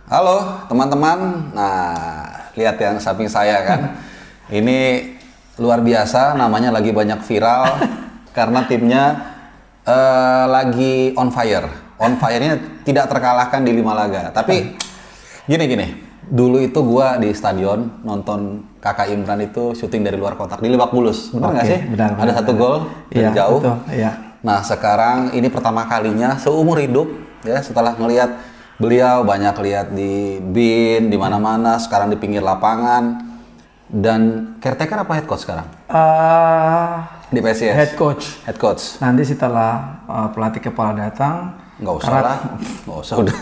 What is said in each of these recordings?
Halo teman-teman, nah lihat yang samping saya kan, ini luar biasa, namanya lagi banyak viral karena timnya lagi on fire. On fire-nya tidak terkalahkan di 5 laga. Tapi gini, dulu itu gua di stadion nonton kakak Imran itu syuting dari luar kotak di Lebak Bulus, benar nggak sih? Benar, Ada satu gol dari jauh. Betul, iya. Nah sekarang ini pertama kalinya seumur hidup ya setelah ngelihat beliau banyak lihat di BIN di mana-mana, sekarang di pinggir lapangan dan caretaker apa head coach sekarang? Di PSIS. Head coach. Head coach. Nanti setelah pelatih kepala datang, Nggak usah lah, nggak usah udah.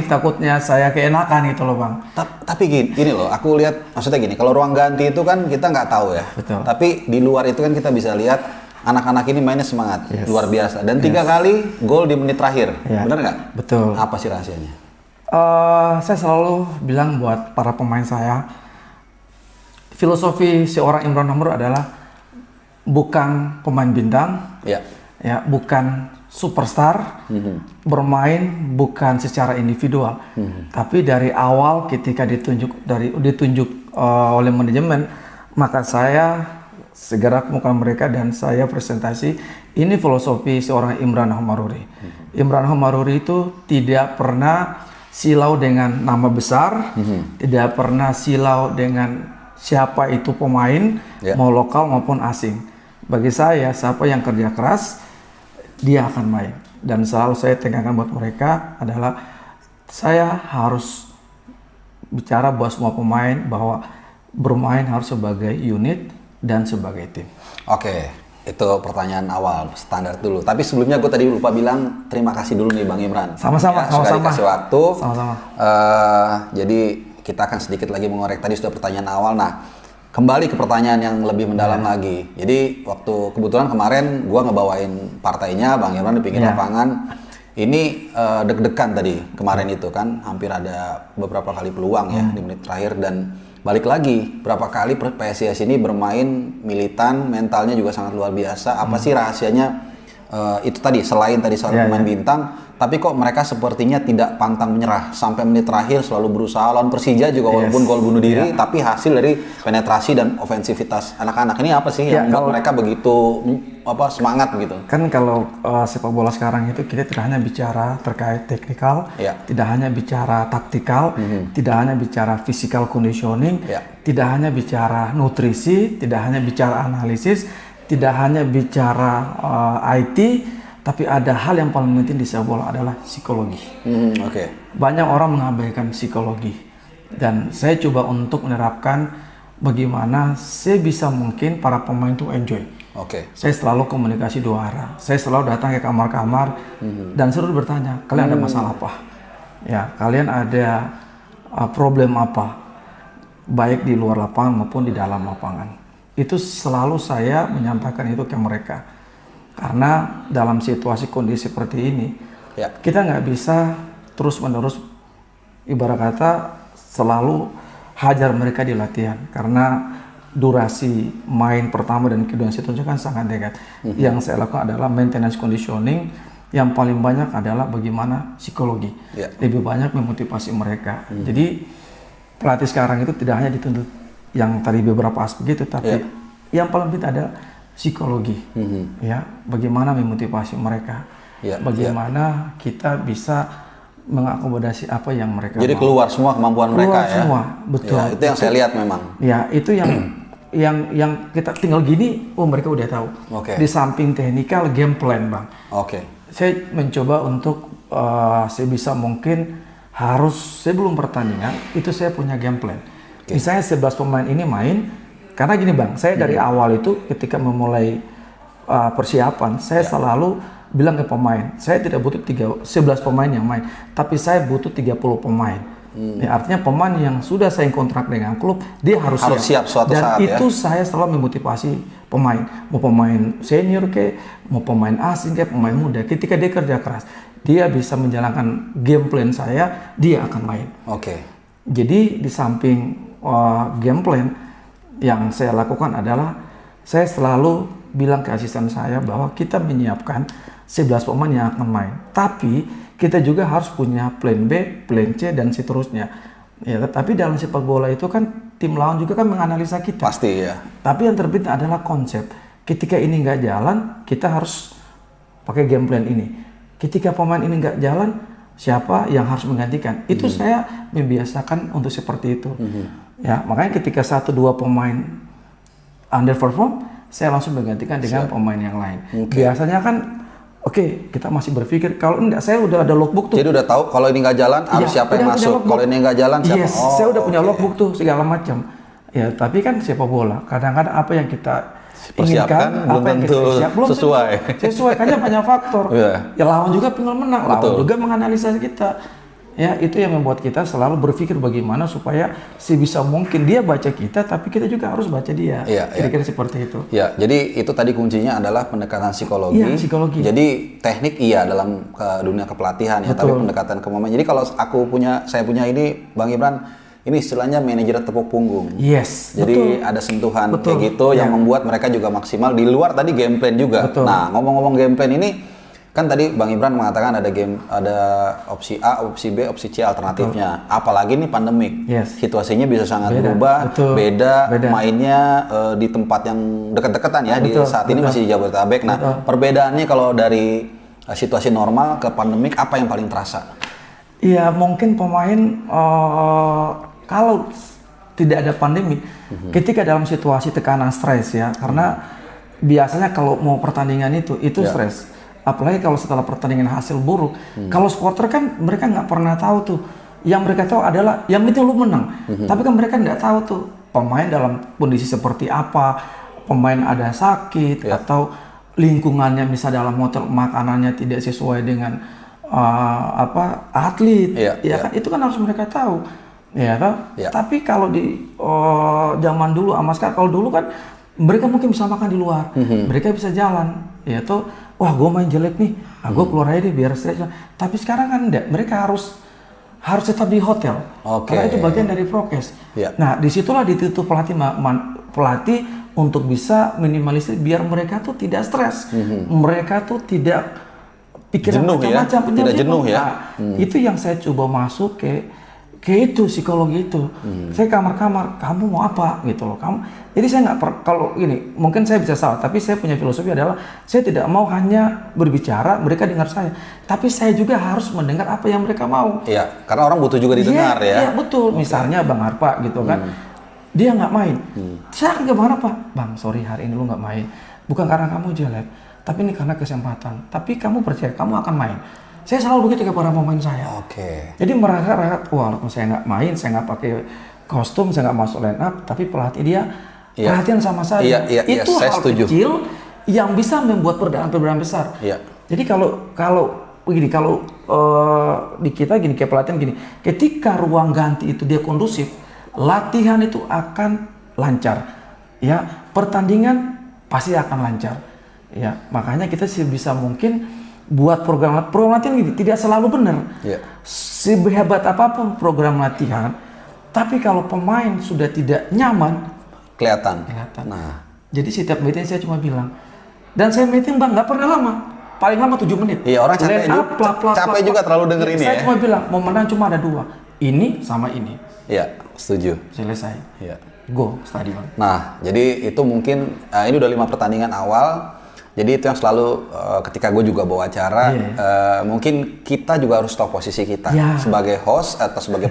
takutnya saya keenakan gitu loh bang. Tapi gini loh, aku lihat maksudnya gini, kalau ruang ganti itu kan kita nggak tahu ya. Betul. Tapi di luar itu kan kita bisa lihat anak-anak ini mainnya semangat, luar biasa. Dan 3 kali gol di menit terakhir, bener nggak? Betul. Apa sih rahasianya? Saya selalu bilang buat para pemain saya, filosofi seorang Imran Hamur adalah bukan pemain bintang, ya oleh superstar, bermain bukan secara individual, tapi dari awal ketika ditunjuk oleh manajemen, maka saya segera kemukakan mereka dan saya presentasi. Ini filosofi seorang Imran Homaruri. Imran Homaruri itu tidak pernah silau dengan nama besar, tidak pernah silau dengan siapa itu pemain, mau lokal maupun asing. Bagi saya, siapa yang kerja keras, dia akan main. Dan selalu saya tekankan buat mereka adalah saya harus bicara buat semua pemain bahwa bermain harus sebagai unit dan sebagai tim. Oke, itu pertanyaan awal, standar dulu. Tapi sebelumnya gue tadi lupa bilang terima kasih dulu nih Bang Imran. Sama-sama. Sudah dikasih waktu. Sama-sama. Jadi kita akan sedikit lagi mengorek tadi sudah pertanyaan awal. Nah, kembali ke pertanyaan yang lebih mendalam lagi. Jadi waktu kebetulan kemarin gue ngebawain partainya Bang Imran di pinggir lapangan. Ini deg-degan tadi kemarin itu kan, hampir ada beberapa kali peluang ya di menit terakhir dan balik lagi berapa kali PSIS ini bermain militan, mentalnya juga sangat luar biasa. Apa sih rahasianya? Itu tadi selain tadi seorang pemain bintang, tapi kok mereka sepertinya tidak pantang menyerah sampai menit terakhir, selalu berusaha. Lawan Persija juga walaupun gol bunuh diri, tapi hasil dari penetrasi dan ofensivitas anak-anak ini apa sih yang membuat mereka begitu semangat gitu? Kan kalau sepak bola sekarang itu kita tidak hanya bicara terkait teknikal, tidak hanya bicara taktikal, tidak hanya bicara physical conditioning, tidak hanya bicara nutrisi, tidak hanya bicara analisis, tidak hanya bicara IT, tapi ada hal yang paling penting di sepak bola adalah psikologi. Banyak orang mengabaikan psikologi, dan saya coba untuk menerapkan bagaimana sebisa mungkin para pemain itu enjoy. Saya selalu komunikasi 2 arah. Saya selalu datang ke kamar-kamar dan selalu bertanya, kalian ada masalah apa? Ya, kalian ada problem apa? Baik di luar lapangan maupun di dalam lapangan. Itu selalu saya menyampaikan itu ke mereka. Karena dalam situasi kondisi seperti ini, kita nggak bisa terus-menerus ibarat kata selalu hajar mereka di latihan. Karena durasi main pertama dan kedua itu kan sangat dekat. Yang saya lakukan adalah maintenance conditioning, yang paling banyak adalah bagaimana psikologi. Lebih banyak memotivasi mereka. Jadi pelatih sekarang itu tidak hanya dituntut yang tadi beberapa aspek itu, tapi yang paling penting adalah psikologi. Ya, bagaimana memotivasi mereka. Bagaimana kita bisa mengakomodasi apa yang mereka Jadi mau. Keluar semua kemampuan mereka ya. Semua, betul. Ya, itu yang saya lihat memang. Ya, itu yang kita tinggal gini, mereka udah tahu. Di samping teknikal, game plan, Bang. Saya mencoba untuk sebisa mungkin harus sebelum pertandingan itu saya punya game plan. Misalnya 11 pemain ini main, karena gini Bang, saya dari awal itu ketika memulai persiapan, saya selalu bilang ke pemain, saya tidak butuh 11 pemain yang main, tapi saya butuh 30 pemain. Ya, artinya pemain yang sudah saya kontrak dengan klub, dia harus siap suatu dan saat, itu saya selalu memotivasi pemain, mau pemain senior mau pemain asing pemain muda, ketika dia kerja keras, dia bisa menjalankan game plan saya, dia akan main. Jadi di samping game plan yang saya lakukan adalah saya selalu bilang ke asisten saya bahwa kita menyiapkan 11 pemain yang akan main. Tapi kita juga harus punya plan B, plan C dan seterusnya. Ya, tapi dalam sepak bola itu kan tim lawan juga kan menganalisa kita. Pasti ya. Tapi yang terpenting adalah konsep. Ketika ini nggak jalan, kita harus pakai game plan ini. Ketika pemain ini nggak jalan, siapa yang harus menggantikan? Itu saya membiasakan untuk seperti itu. Ya, makanya ketika 1-2 pemain underperform, saya langsung menggantikan dengan pemain yang lain. Biasanya kan, kita masih berpikir kalau enggak, saya udah ada logbook tuh. Jadi udah tahu kalau ini nggak jalan harus siapa yang masuk. Kalau ini nggak jalan siapa? Yes, saya udah punya logbook tuh segala macam. Ya, tapi kan sepak bola. Kadang-kadang apa yang kita inginkan, belum tentu sesuai. Karena banyak faktor. Ya lawan juga pengen menang, lawan juga menganalisa kita. Ya, itu yang membuat kita selalu berpikir bagaimana supaya sebisa mungkin dia baca kita, tapi kita juga harus baca dia. Kira-kira seperti itu. Ya, jadi itu tadi kuncinya adalah pendekatan psikologi. Iya, psikologi. Jadi teknik dalam dunia kepelatihan ya, tapi pendekatan ke momen. Jadi kalau saya punya ini Bang Ibran, ini istilahnya manajer tepuk punggung. Yes. Jadi ada sentuhan kayak gitu yang membuat mereka juga maksimal di luar tadi game plan juga. Nah, ngomong-ngomong game plan ini, kan tadi Bang Ibran mengatakan ada opsi A, opsi B, opsi C alternatifnya. Apalagi nih pandemik. Situasinya bisa sangat berubah, beda. Mainnya di tempat yang dekat-dekatan ya. Di saat ini masih di Jabodetabek. Nah, perbedaannya kalau dari situasi normal ke pandemik, apa yang paling terasa? Iya, mungkin pemain kalau tidak ada pandemi, ketika dalam situasi tekanan stres ya, karena biasanya kalau mau pertandingan itu stres. Apalagi kalau setelah pertandingan hasil buruk, kalau supporter kan mereka nggak pernah tahu tuh. Yang mereka tahu adalah yang penting lu menang. Tapi kan mereka nggak tahu tuh pemain dalam kondisi seperti apa, pemain ada sakit atau lingkungannya misalnya dalam hotel makanannya tidak sesuai dengan atlet, kan itu kan harus mereka tahu. Tapi kalau di zaman dulu sama sekarang, kalau dulu kan mereka mungkin bisa makan di luar, mereka bisa jalan, wah gue main jelek nih, gue keluar aja deh biar stres. Tapi sekarang kan enggak, mereka harus tetap di hotel, karena itu bagian dari prokes. Nah, disitulah ditutup pelatih untuk bisa minimalisir biar mereka tuh tidak stres, mereka tuh tidak pikiran macam-macam, tidak jenuh ya. Itu yang saya coba masuk ke itu psikologi itu. Saya kamar-kamar, kamu mau apa gitu loh, jadi saya nggak kalau ini mungkin saya bisa salah, tapi saya punya filosofi adalah saya tidak mau hanya berbicara mereka dengar saya, tapi saya juga harus mendengar apa yang mereka mau. Iya, karena orang butuh juga didengar ya. Iya betul. Misalnya Bang Harpa gitu kan, dia nggak main. Saya nggak Bang Harpa, Bang sorry hari ini lu nggak main, bukan karena kamu jelek, tapi ini karena kesempatan. Tapi kamu percaya kamu akan main. Saya selalu begitu kepada pemain saya. Jadi merasa walaupun saya nggak main, saya nggak pakai kostum, saya nggak masuk line up, tapi pelatih dia perhatian sama saya. Itu saya hal setuju. kecil yang bisa membuat perbedaan besar. Jadi kalau begini, kalau di kita gini kayak pelatihan gini, ketika ruang ganti itu dia kondusif, latihan itu akan lancar. Ya, pertandingan pasti akan lancar. Ya, makanya kita sebisa mungkin buat program latihan gini tidak selalu benar. Sehebat apapun program latihan, tapi kalau pemain sudah tidak nyaman, kelihatan. Nah, jadi setiap meeting saya cuma bilang, dan saya meeting Bang nggak pernah lama, paling lama 7 menit. Iya, orang capek juga terlalu denger ini saya cuma bilang mau menang cuma ada 2, ini sama ini. Iya, setuju. Selesai. Go stadion. Nah, jadi itu mungkin ini udah 5 pertandingan awal. Jadi itu yang selalu ketika gue juga bawa acara, mungkin kita juga harus tahu posisi kita sebagai host atau sebagai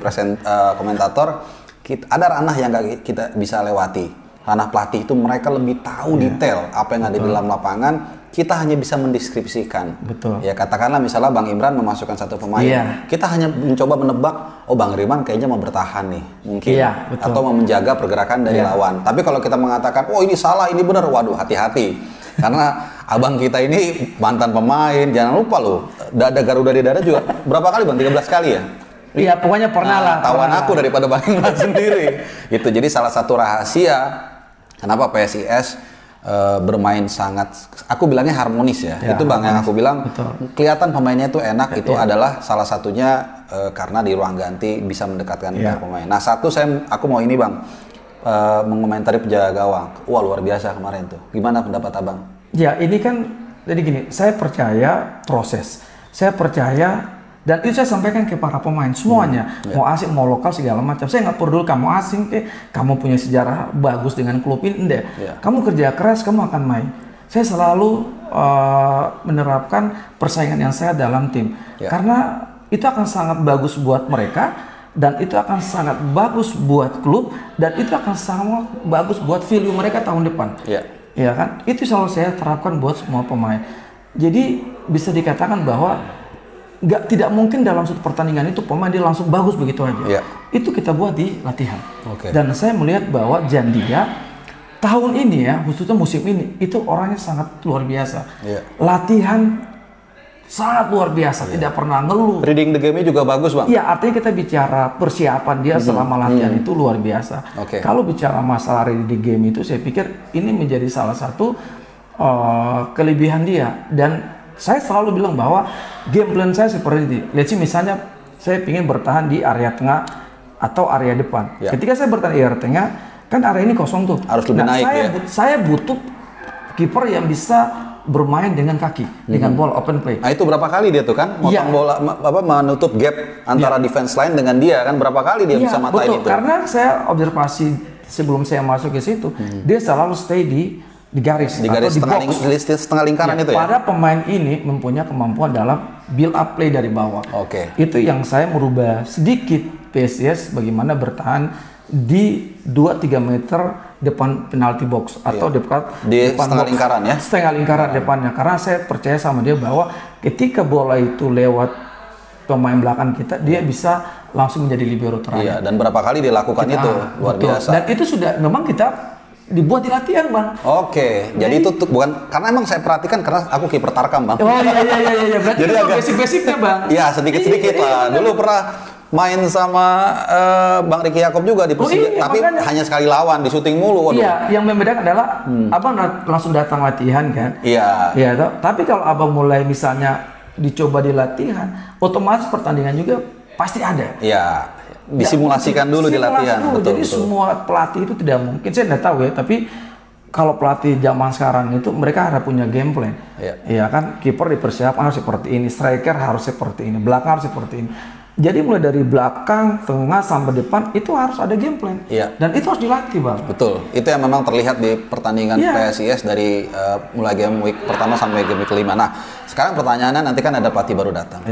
komentator. Ada ranah yang gak kita bisa lewati. Ranah pelatih itu mereka lebih tahu detail apa yang ada di dalam lapangan. Kita hanya bisa mendeskripsikan. Ya katakanlah misalnya Bang Imran memasukkan satu pemain, kita hanya mencoba menebak, oh Bang Riman kayaknya mau bertahan nih, mungkin, atau mau menjaga pergerakan dari lawan. Tapi kalau kita mengatakan, oh ini salah, ini benar, waduh hati-hati. Karena abang kita ini mantan pemain, jangan lupa loh, dada Garuda di dada juga berapa kali Bang? 13 kali ya? Iya, pokoknya pernah lah. Tawan aku daripada Bang Imran sendiri. Itu jadi salah satu rahasia kenapa PSIS bermain sangat, aku bilangnya harmonis ya. Itu Bang yang aku bilang, kelihatan pemainnya itu enak, itu adalah salah satunya karena di ruang ganti bisa mendekatkan pemain. Nah aku mau ini Bang, mengomentari penjaga gawang. Wah luar biasa kemarin tuh. Gimana pendapat Abang? Ya ini kan, jadi gini, saya percaya proses. Saya percaya Dan itu saya sampaikan ke para pemain semuanya, mau asing, mau lokal segala macam. Saya nggak peduli kamu asing, kamu punya sejarah bagus dengan klub ini, enggak. Kamu kerja keras, kamu akan main. Saya selalu menerapkan persaingan yang sehat dalam tim, karena itu akan sangat bagus buat mereka, dan itu akan sangat bagus buat klub, dan itu akan sangat bagus buat value mereka tahun depan. Ya kan? Itu selalu saya terapkan buat semua pemain. Jadi bisa dikatakan bahwa tidak mungkin dalam satu pertandingan itu pemain dia langsung bagus begitu aja. Itu kita buat di latihan. Dan saya melihat bahwa Jandia tahun ini ya, khususnya musim ini, itu orangnya sangat luar biasa. Latihan sangat luar biasa, tidak pernah ngeluh. Reading the game-nya juga bagus, Bang. Iya, artinya kita bicara persiapan dia selama latihan itu luar biasa. Kalau bicara masalah reading the game itu, saya pikir ini menjadi salah satu kelebihan dia. Dan saya selalu bilang bahwa game plan saya seperti ini. Lihat sih, misalnya saya ingin bertahan di area tengah atau area depan. Ketika saya bertahan di area tengah, kan area ini kosong tuh. Harus lebih naik saya butuh kiper yang bisa bermain dengan kaki, dengan bola open play. Nah, itu berapa kali dia tuh kan motong bola, menutup gap antara defense line dengan dia kan, berapa kali dia bisa matain itu? Karena saya observasi sebelum saya masuk ke situ, dia selalu stay di garis atau di box, setengah lingkaran itu ya. Pada pemain ini mempunyai kemampuan dalam build up play dari bawah. Itu yang saya merubah sedikit PSIS bagaimana bertahan di 2-3 meter depan penalti box atau depan setengah box, lingkaran ya. Setengah lingkaran depannya, karena saya percaya sama dia bahwa ketika bola itu lewat pemain belakang kita, dia bisa langsung menjadi libero terakhir. Dan berapa kali dia lakukan itu luar biasa. Dan itu sudah memang kita dibuat di latihan, Bang. Jadi itu bukan karena emang saya perhatikan karena aku kiper Tarkam, Bang. Iya. Berarti jadi agak basic-basicnya, Bang. Iya, sedikit-sedikit lah. Dulu pernah main sama Bang Ricky Yakob juga di Persija, tapi hanya sekali lawan, di syuting mulu. Iya, yang membedakan adalah Abang langsung datang latihan kan. Iya, tapi kalau Abang mulai misalnya dicoba di latihan, otomatis pertandingan juga pasti ada. Iya. Disimulasikan dulu di latihan. Jadi semua pelatih itu tidak mungkin, saya tidak tahu ya, tapi kalau pelatih zaman sekarang itu mereka harus punya game plan. Iya kan, kiper dipersiapkan harus seperti ini, striker harus seperti ini, belakang harus seperti ini. Jadi mulai dari belakang, tengah sampai depan itu harus ada game plan. Dan itu harus dilatih, Bang. Betul. Itu yang memang terlihat di pertandingan PSIS dari mulai game week pertama sampai game week kelima. Nah, sekarang pertanyaannya, nanti kan ada pelatih baru datang.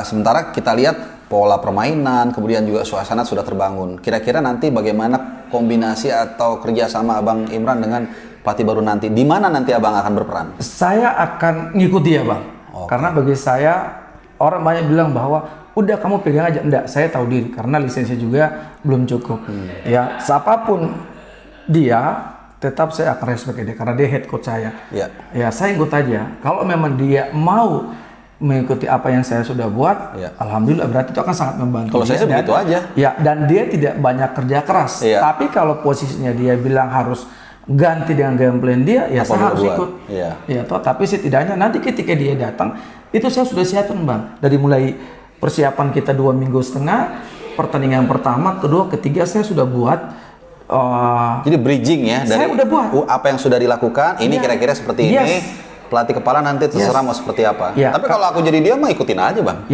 Sementara kita lihat pola permainan, kemudian juga suasana sudah terbangun. Kira-kira nanti bagaimana kombinasi atau kerjasama Abang Imran dengan pelatih baru nanti? Di mana nanti Abang akan berperan? Saya akan ngikuti ya, Bang. Karena bagi saya, orang banyak bilang bahwa udah kamu pegang aja. Enggak, saya tahu diri karena lisensi juga belum cukup. Ya, siapapun dia, tetap saya akan respect dia karena dia head coach saya. Ya, saya ikut aja. Kalau memang dia mau mengikuti apa yang saya sudah buat, alhamdulillah, berarti itu akan sangat membantu. Kalau saya begitu aja. Ya, dan dia tidak banyak kerja keras. Tapi kalau posisinya dia bilang harus ganti dengan game plan dia, ya saya harus ikut. Tapi setidaknya nanti ketika dia datang, itu saya sudah siapkan, Bang. Dari mulai persiapan kita 2 minggu setengah, pertandingan pertama, kedua, ketiga saya sudah buat. Jadi bridging ya, dari udah buat apa yang sudah dilakukan, ini kira-kira seperti ini. Pelatih kepala nanti terserah mau seperti apa. Tapi kalau aku jadi dia mah ikutin aja, Bang.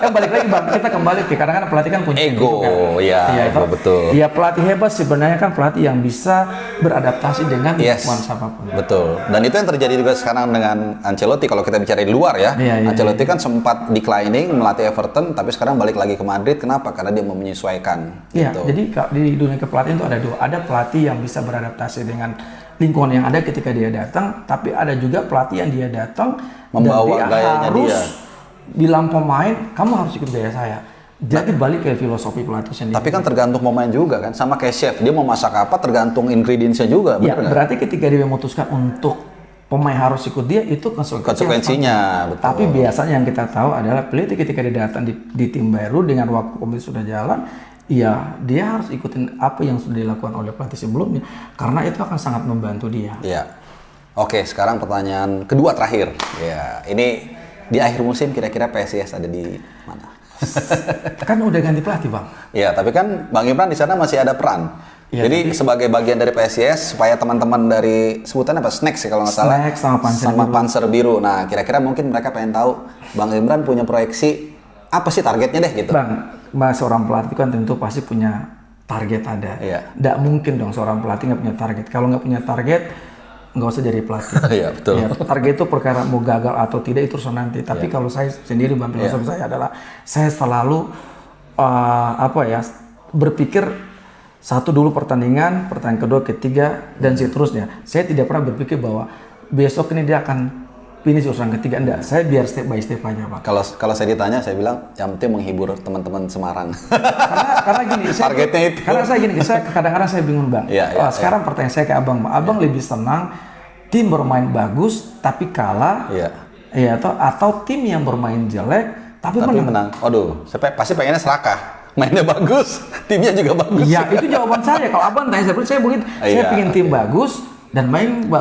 Balik lagi, Bang. Kita kembali ke kadang-kadang pelatih kan punya ego. Ego, betul. Ya, pelatih hebat sebenarnya kan pelatih yang bisa beradaptasi dengan nuansa apapun. Betul. Dan itu yang terjadi juga sekarang dengan Ancelotti. Kalau kita bicara di luar ya, Ancelotti kan sempat declining melatih Everton, tapi sekarang balik lagi ke Madrid. Kenapa? Karena dia mau menyesuaikan. Jadi di dunia kepelatihan itu ada dua. Ada pelatih yang bisa beradaptasi dengan lingkungan yang ada ketika dia datang, tapi ada juga pelatih yang dia datang membawa dan dia harus bilang pemain, kamu harus ikut gaya saya. Jadi balik ke filosofi pelatih sendiri. Tapi kan tergantung pemain juga kan, sama kayak chef, dia mau masak apa tergantung ingredientsnya juga. Berarti ketika dia memutuskan untuk pemain harus ikut dia, itu konsekuensinya. Betul. Tapi biasanya yang kita tahu adalah pelatih ketika dia datang di tim baru dengan waktu kompetisi sudah jalan, ya, dia harus ikutin apa yang sudah dilakukan oleh pelatih sebelumnya, karena itu akan sangat membantu dia. Oke, sekarang pertanyaan kedua terakhir. Ini di akhir musim kira-kira PSIS ada di mana? Kan udah ganti pelatih, Bang. Tapi kan Bang Imran di sana masih ada peran. Ya, jadi sebagai bagian dari PSIS supaya teman-teman dari sebutannya apa, Snacks ya kalau nggak salah, sama Panser Biru. Nah, kira-kira mungkin mereka pengen tahu Bang Imran punya proyeksi apa sih targetnya deh gitu. Bang, seorang pelatih kan tentu pasti punya target ada. Nggak mungkin dong seorang pelatih nggak punya target. Kalau nggak punya target, nggak usah jadi pelatih. Iya, betul. Ya, target itu perkara mau gagal atau tidak itu urusan nanti. Tapi kalau saya sendiri, Bang, filosofi saya adalah saya selalu berpikir satu dulu pertandingan kedua, ketiga, dan seterusnya. Saya tidak pernah berpikir bahwa besok ini dia akan finish urusan ketiga. Enggak, saya biar step by step aja, Pak. Kalau saya ditanya, saya bilang yang penting menghibur teman-teman Semarang. karena gini, targetnya itu. Karena saya kadang-kadang saya bingung, Bang. Sekarang pertanyaan saya ke Abang, Abang lebih senang tim bermain bagus tapi kalah, atau tim yang bermain jelek tapi menang? Waduh, saya pasti pengennya serakah. Mainnya bagus, timnya juga bagus. Iya, itu jawaban saya. Kalau Abang tanya saya begitu. Saya pengen tim bagus dan main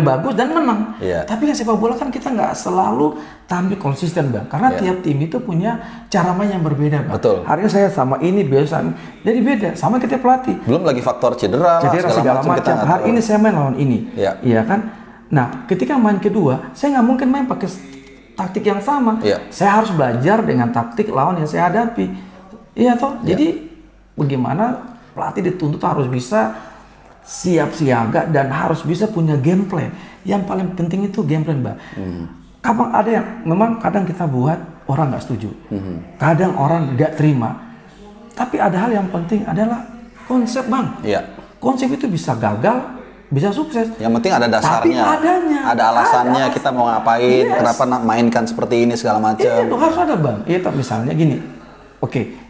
bagus dan menang. Tapi kan sepak bola kan kita nggak selalu tampil konsisten, Bang. Karena tiap tim itu punya cara main yang berbeda, Bang. Betul. Hari ini saya sama ini biasa, jadi beda. Sama kita pelatih. Belum lagi faktor cedera segala macam. Hari ini saya main lawan ini, iya kan? Nah, ketika main kedua, saya nggak mungkin main pakai taktik yang sama. Saya harus belajar dengan taktik lawan yang saya hadapi. Iya toh, jadi bagaimana pelatih dituntut harus bisa siap siaga dan harus bisa punya game plan. Yang paling penting itu game plan, Bang. Kapan ada yang memang kadang kita buat orang nggak setuju, kadang orang nggak terima. Tapi ada hal yang penting adalah konsep, Bang. Konsep itu bisa gagal, bisa sukses. Yang penting ada dasarnya, ada alasannya kita mau ngapain, kenapa mainkan seperti ini segala macam. Iya, harus ada, Bang. Iya, misalnya gini, oke.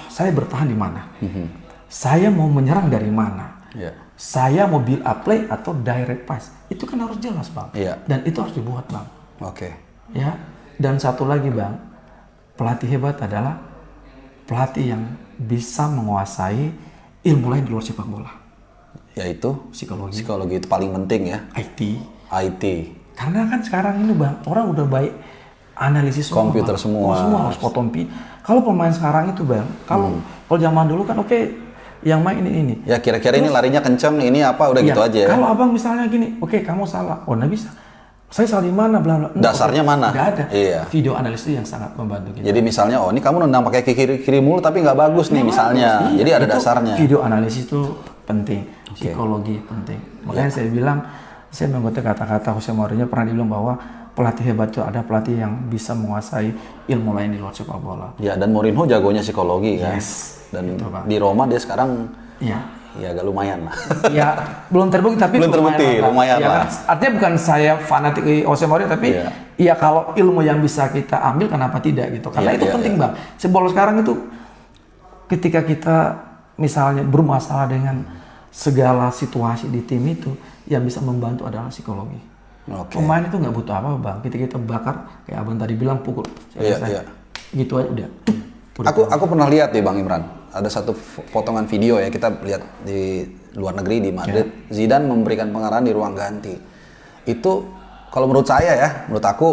Saya bertahan di mana? Saya mau menyerang dari mana? Saya mau build up play atau direct pass? Itu kan harus jelas, Bang. Dan itu harus dibuat, Bang. Ya. Dan satu lagi, Bang, pelatih hebat adalah pelatih yang bisa menguasai ilmu lain di luar sepak bola. Yaitu psikologi. Psikologi itu paling penting ya. IT. Karena kan sekarang ini, Bang, orang udah baik analisis komputer semua harus fotompi. Kalau pemain sekarang itu, Bang, kalau zaman dulu kan yang main ini. Ya kira-kira ini larinya kenceng, ini apa udah gitu aja ya. Kalau Abang misalnya gini, kamu salah. Oh, nggak bisa. Saya salah di mana, bla bla. Dasarnya mana? Nggak ada. Video analisis itu yang sangat membantu kita. Jadi misalnya, ini kamu nendang pakai kiri mulu tapi nggak bagus nih misalnya. Jadi ada dasarnya. Video analisis itu penting, psikologi penting. Makanya saya bilang, saya mengutip kata-kata Jose Mourinho pernah dibilang bahwa pelatih hebat itu ada pelatih yang bisa menguasai ilmu lain di luar sepak bola. Ya, dan Mourinho jagonya psikologi kan. Dan gitu, di Roma dia sekarang ya agak lumayan lah. Ya, belum terbukti tapi lumayan lah. Kan? Artinya bukan saya fanatik Jose Mourinho tapi ya kalau ilmu yang bisa kita ambil kenapa tidak gitu. Karena itu penting, Bang. Bola sekarang itu ketika kita misalnya bermasalah dengan segala situasi di tim itu yang bisa membantu adalah psikologi. Pemain itu nggak butuh apa, Bang. Kita bakar kayak Abang tadi bilang pukul. Gitu aja udah. Aku pernah lihat deh, Bang Imran. Ada satu potongan video ya, kita lihat di luar negeri di Madrid. Zidane memberikan pengarahan di ruang ganti. Itu kalau menurut saya menurut aku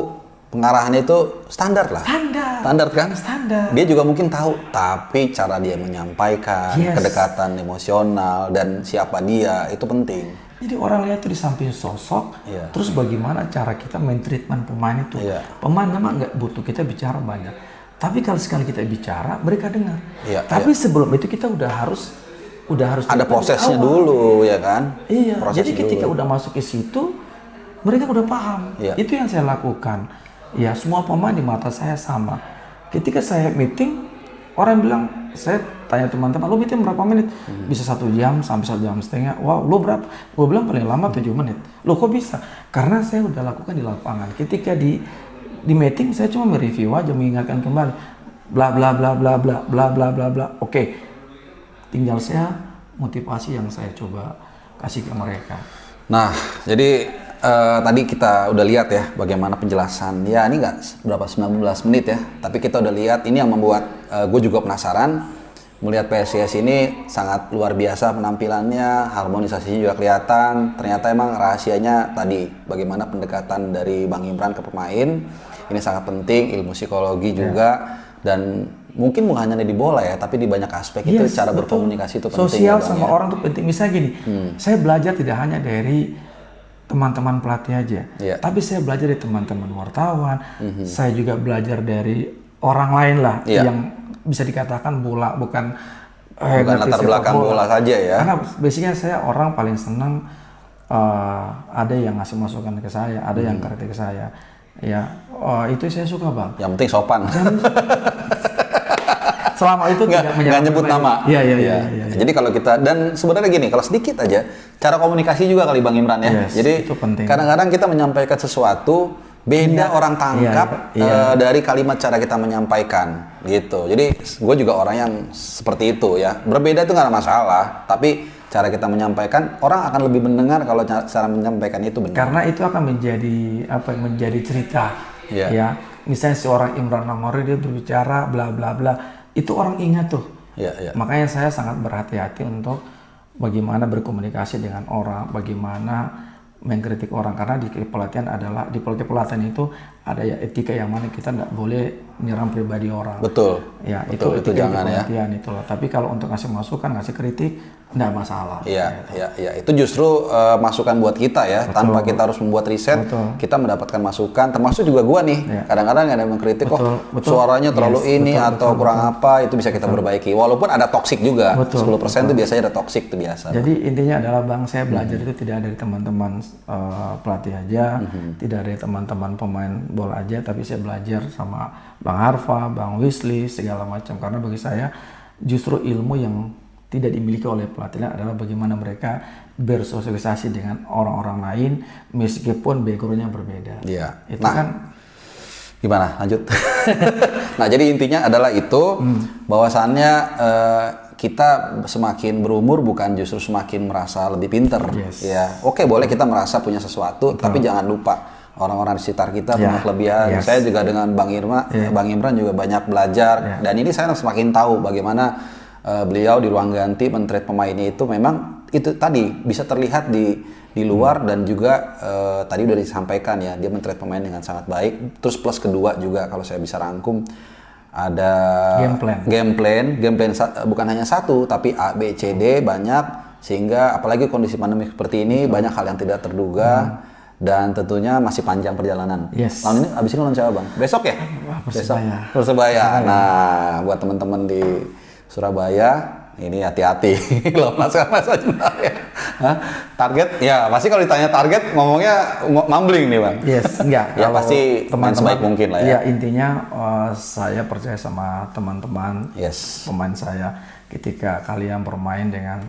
pengarahannya itu standar lah. Standar kan? Standar. Dia juga mungkin tahu, tapi cara dia menyampaikan, kedekatan emosional dan siapa dia itu penting. Jadi orang lihat itu di samping sosok, terus bagaimana cara kita men-treatment pemain itu. Pemain memang nggak butuh kita bicara banyak, tapi kalau sekali kita bicara, mereka dengar. Tapi sebelum itu kita udah harus ada prosesnya dulu, ya kan? Iya. Jadi ketika udah masuk ke situ, mereka udah paham. Itu yang saya lakukan. Ya, semua pemain di mata saya sama. Ketika saya meeting, orang bilang, saya tanya teman-teman, lo meeting berapa menit? Bisa 1 jam sampai 1 jam setengah. Wow, lo berapa? Gue bilang paling lama 7 menit. Lo kok bisa? Karena saya udah lakukan di lapangan. Ketika di meeting saya cuma mereview aja, mengingatkan kembali. Bla bla bla bla bla bla bla bla bla. Oke. Tinggal saya motivasi yang saya coba kasih ke mereka. Nah, jadi tadi kita udah lihat ya bagaimana penjelasan. Ya ini nggak berapa 19 menit ya, tapi kita udah lihat ini yang membuat gue juga penasaran melihat PSIS ini sangat luar biasa penampilannya, harmonisasinya juga kelihatan. Ternyata emang rahasianya tadi bagaimana pendekatan dari Bang Imran ke pemain ini sangat penting, ilmu psikologi juga. Dan mungkin bukan hanya di bola ya, tapi di banyak aspek itu cara berkomunikasi itu penting. Sosial sama orang tuh penting. Misalnya gini, saya belajar tidak hanya dari teman-teman pelatih aja, tapi saya belajar dari teman-teman wartawan. Saya juga belajar dari orang lain lah yang bisa dikatakan bola bukan latar belakang bola saja ya. Karena basicnya saya orang paling senang ada yang ngasih masukan ke saya, ada yang kritik ke saya. Ya, itu saya suka bang. Yang penting sopan. Selama itu nggak nyebut nama. Iya. Jadi kalau kita, dan sebenarnya gini, kalau sedikit aja cara komunikasi juga kali Bang Imran ya. Jadi kadang-kadang kita menyampaikan sesuatu beda orang tangkap dari kalimat cara kita menyampaikan gitu. Jadi gue juga orang yang seperti itu ya. Berbeda itu nggak ada masalah, tapi cara kita menyampaikan orang akan lebih mendengar kalau cara menyampaikan itu benar. Karena itu akan menjadi cerita ya. Misalnya seorang Imran Namori dia berbicara bla bla bla, itu orang ingat tuh. Makanya saya sangat berhati-hati untuk bagaimana berkomunikasi dengan orang, bagaimana mengkritik orang, karena di pelatihan di pelatihan itu ada ya etika yang mana kita nggak boleh menyerang pribadi orang. Betul. Ya, betul, itu jangan ya. Itulah. Tapi kalau untuk ngasih masukan, ngasih kritik, nggak masalah. Iya. Itu justru masukan buat kita ya. Betul. Tanpa kita harus membuat riset, kita mendapatkan masukan. Termasuk juga gua nih. Kadang-kadang ada yang mengkritik, suaranya terlalu atau kurang apa, itu bisa kita perbaiki. Walaupun ada toksik juga. 10% itu biasanya ada toksik itu biasa. Jadi intinya adalah Bang, saya belajar itu tidak dari teman-teman pelatih aja, tidak dari teman-teman pemain bola aja, tapi saya belajar sama Bang Harfa, Bang Wisli, segala macam. Karena bagi saya justru ilmu yang tidak dimiliki oleh pelatih adalah bagaimana mereka bersosialisasi dengan orang-orang lain meskipun background-nya berbeda. Iya. Itu kan gimana? Lanjut. Nah, jadi intinya adalah itu bahwasannya kita semakin berumur bukan justru semakin merasa lebih pinter. Ya, oke, boleh kita merasa punya sesuatu, tapi jangan lupa orang-orang di sekitar kita punya kelebihan. Saya juga dengan Bang Imran juga banyak belajar, dan ini saya semakin tahu bagaimana beliau di ruang ganti men-treat pemainnya itu memang itu tadi bisa terlihat di luar, dan juga tadi udah disampaikan ya, dia men-treat pemain dengan sangat baik. Terus plus kedua juga kalau saya bisa rangkum ada game plan bukan hanya satu tapi A, B, C, D banyak, sehingga apalagi kondisi pandemi seperti ini banyak hal yang tidak terduga. Dan tentunya masih panjang perjalanan. Tahun ini abis ini lawan siapa Bang? Besok ya? Persebaya. Nah, buat teman-teman di Surabaya ini hati-hati lawan masa ya. Target ya pasti kalau ditanya target ngomongnya mumbling nih Bang. Enggak. Ya pasti teman sebaik mungkin lah ya. Ya intinya saya percaya sama teman-teman pemain saya, ketika kalian bermain dengan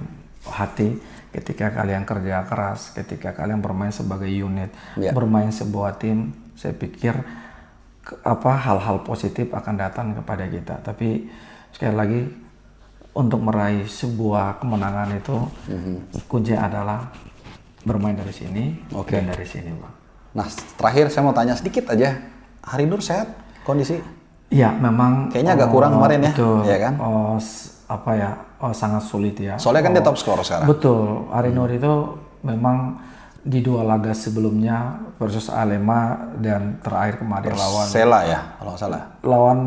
hati, ketika kalian kerja keras, ketika kalian bermain sebagai unit, bermain sebuah tim, saya pikir hal-hal positif akan datang kepada kita. Tapi sekali lagi, untuk meraih sebuah kemenangan itu kuncinya adalah bermain dari sini dan dari sini, Bang. Nah, terakhir saya mau tanya sedikit aja, Hari Nur sehat kondisi? Iya, memang kayaknya agak kurang kemarin ya, iya kan? Sangat sulit ya. Soalnya kan dia top skor sekarang. Betul, Hari Nur itu memang di 2 laga sebelumnya versus Arema dan terakhir kemarin lawan Persela ya, kalau nggak salah. Lawan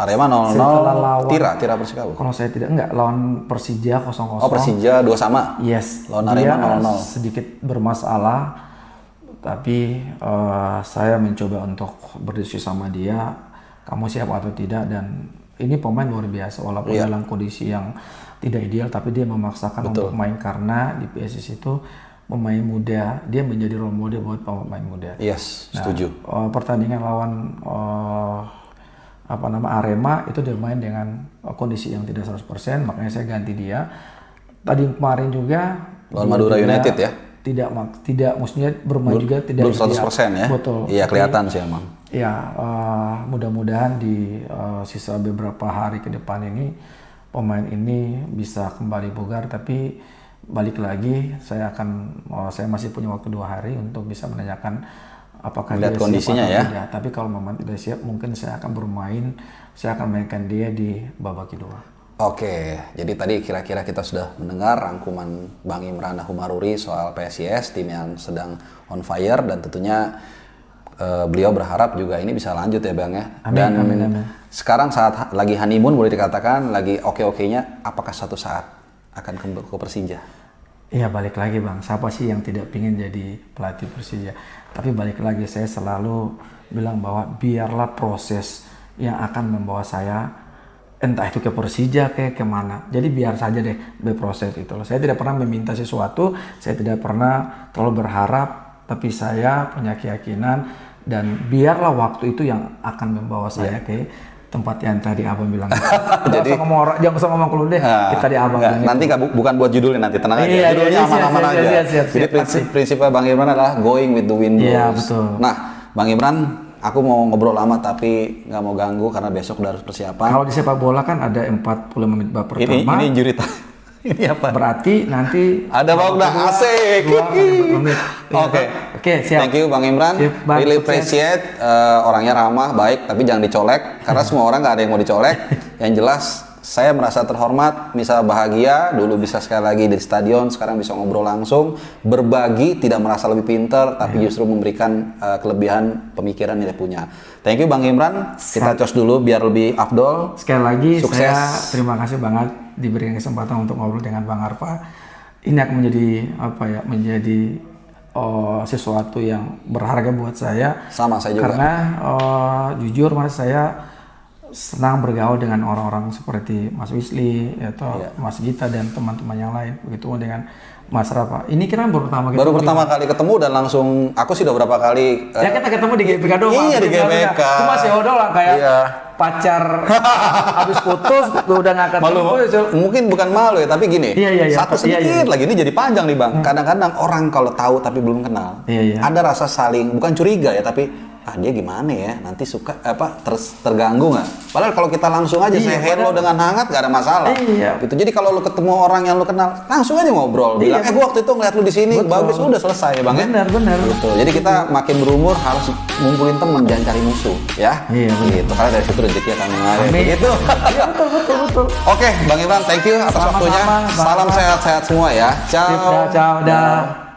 Arema 0-0, Tira Persikabo. Kalau saya tidak, lawan Persija 0-0. Oh, Persija 2 sama. Yes. Lawan Arema 0-0. Sedikit bermasalah, tapi saya mencoba untuk berdiskusi sama dia, kamu siap atau tidak, dan ini pemain luar biasa walaupun dalam kondisi yang tidak ideal, tapi dia memaksakan untuk main, karena di PSIS itu pemain muda, dia menjadi role model buat pemain muda. Setuju. Pertandingan lawan Arema itu dia main dengan kondisi yang tidak 100%, makanya saya ganti dia. Tadi kemarin juga lawan Madura United ya. Tidak maksudnya bermain juga tidak belum 100% ya. Betul. Iya, kelihatan sih emang. Ya, mudah-mudahan di sisa beberapa hari ke depan ini pemain ini bisa kembali bugar, tapi balik lagi saya masih punya waktu 2 hari untuk bisa menanyakan apakah lihat dia kondisinya siap ya. Tidak. Tapi kalau memang tidak siap, mungkin saya akan mainkan dia di babak kedua. Oke, jadi tadi kira-kira kita sudah mendengar rangkuman Bang Imran Humaruri soal PSIS, tim yang sedang on fire, dan tentunya beliau berharap juga ini bisa lanjut ya Bang ya. Amin, Dan amin. sekarang saat lagi honeymoon boleh dikatakan, lagi oke-okenya, apakah suatu saat akan ke Persija? Iya, balik lagi Bang, siapa sih yang tidak ingin jadi pelatih Persija? Tapi balik lagi, saya selalu bilang bahwa biarlah proses yang akan membawa saya, entah itu ke Persija kayak kemana. Jadi biar saja deh berproses itu loh. Saya tidak pernah meminta sesuatu, saya tidak pernah terlalu berharap, tapi saya punya keyakinan dan biarlah waktu itu yang akan membawa saya ke tempat yang tadi Abang bilang. Jadi jangan usah ngomong keluar deh. Kita di Abang. Nanti bukan buat judulnya, nanti tenang aja. Judulnya aman-aman aja. Jadi prinsipnya Bang Imran adalah going with the wind blows. Iya, betul. Nah, Bang Imran, aku mau ngobrol lama tapi nggak mau ganggu karena besok udah harus persiapan. Kalau di sepak bola kan ada 40 menit babak pertama. Ini injury time. Ini apa? Berarti nanti ada Bang, udah asik. Oke, siap. Thank you Bang Imran. Really appreciate, orangnya ramah, baik, tapi jangan dicolek karena semua orang nggak ada yang mau dicolek. Yang jelas saya merasa terhormat, bisa bahagia, dulu bisa sekali lagi di stadion, sekarang bisa ngobrol langsung, berbagi, tidak merasa lebih pinter, tapi justru memberikan kelebihan pemikiran yang dia punya. Thank you Bang Imran, kita cos dulu biar lebih afdol. Sekali lagi sukses. Saya terima kasih banget diberikan kesempatan untuk ngobrol dengan Bang Arfa. Ini akan menjadi sesuatu yang berharga buat saya. Sama saya juga. Karena jujur Mas, saya senang bergaul dengan orang-orang seperti Mas Wisli atau Mas Gita dan teman-teman yang lain. Begitu dengan Mas Rafa. Ini kan baru pertama kali ketemu dan langsung aku sih udah berapa kali. Ya kita ketemu di GBK doang. Iya di GBK. Cuma sih doang kayak pacar habis putus udah nggak ketemu. Mungkin bukan malu ya, tapi gini. Satu sedikit lagi ini jadi panjang nih Bang. Kadang-kadang orang kalau tahu tapi belum kenal, ada rasa saling bukan curiga ya, tapi dia gimana ya, nanti suka terganggu nggak? Padahal kalau kita langsung aja saya hello dengan hangat gak ada masalah. Gitu. Jadi kalau lu ketemu orang yang lu kenal, langsung aja ngobrol, bilang gua waktu itu ngeliat lu di sini, bagus, udah selesai ya Bang. Benar. Gitu. Jadi kita makin berumur harus ngumpulin teman, jangan cari musuh, ya. Gitu. Karena dari situ rezeki akan mengalir. Begitu. Iya betul. Oke, Bang Imran, thank you atas waktunya. Salam sehat-sehat semua ya. Ciao. Ciao.